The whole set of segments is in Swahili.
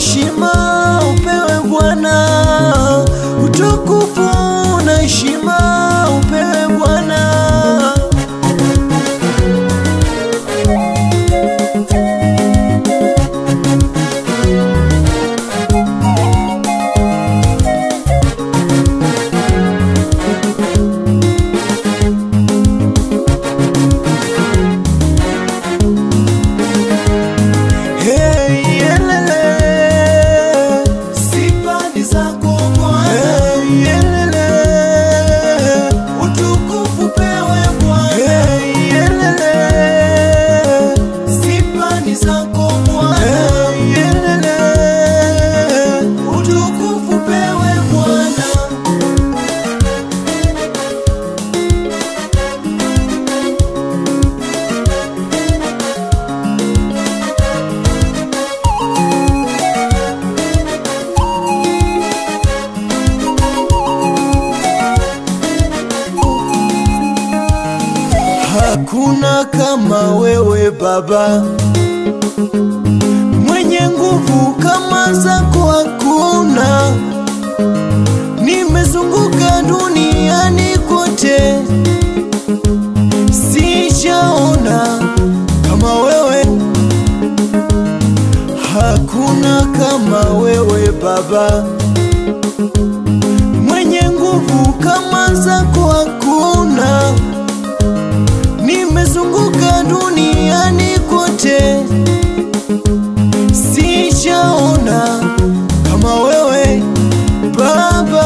heshima upewe Bwana, utukufu na heshima upewe Bwana. Hakuna kama wewe Baba, mwenye nguvu kama zako hakuna. Nimezunguka duniani kote, sijaona kama wewe. Hakuna kama wewe Baba, mwenye nguvu kama zako hakuna. Nimezunguka duniani kote, sijaona kama wewe Baba.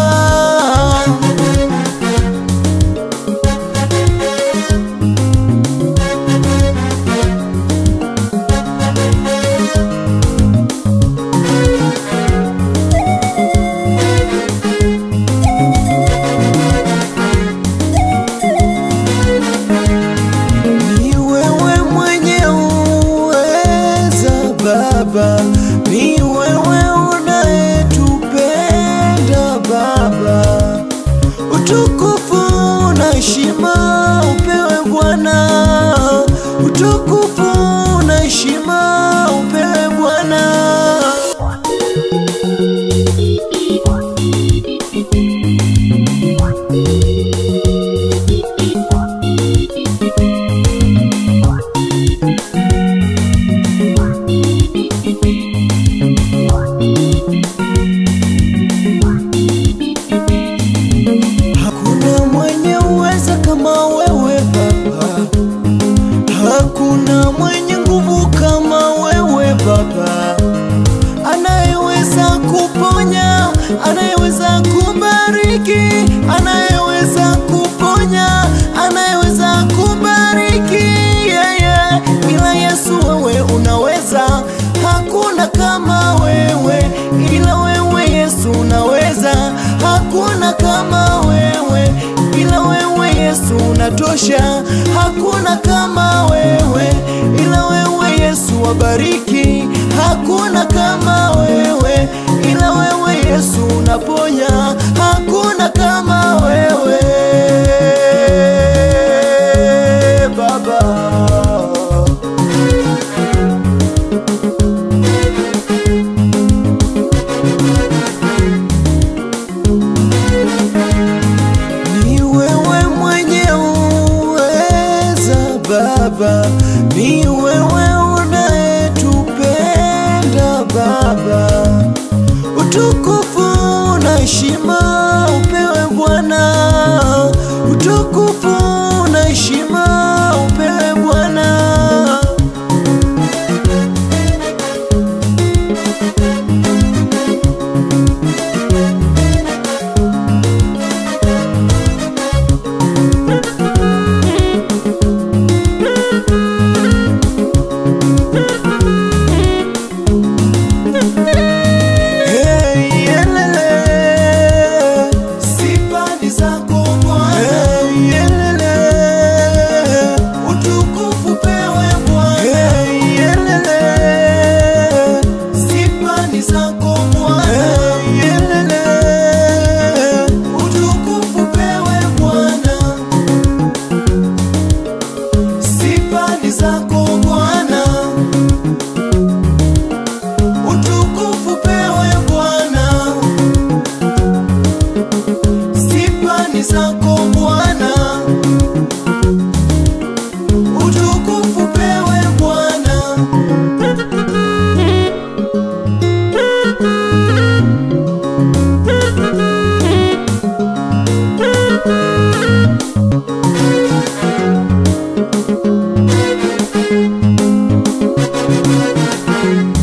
Ni wewe unayetupenda Baba, utukufu na heshima upewe Bwana, utukufu na heshima upewe Bwana. Hakuna mwenye uweza kama wewe Baba, hakuna mwenye nguvu kama wewe Baba, anayeweza kuponya, anayeweza kubariki, anayeweza kuponya, anayeweza kubariki, yeah. Ila Yesu wewe unaweza, hakuna kama wewe. Ila wewe Yesu unaweza, hakuna kama wewe. Ila wewe Yesu unatosha, hakuna kama wewe. Ila wewe Yesu wabariki, hakuna kama wewe. Ila wewe Yesu unaponya, hakuna kama wewe Baba. Baba, ni wewe unayetupenda Baba, utukufu na heshima upewe Bwana. baba.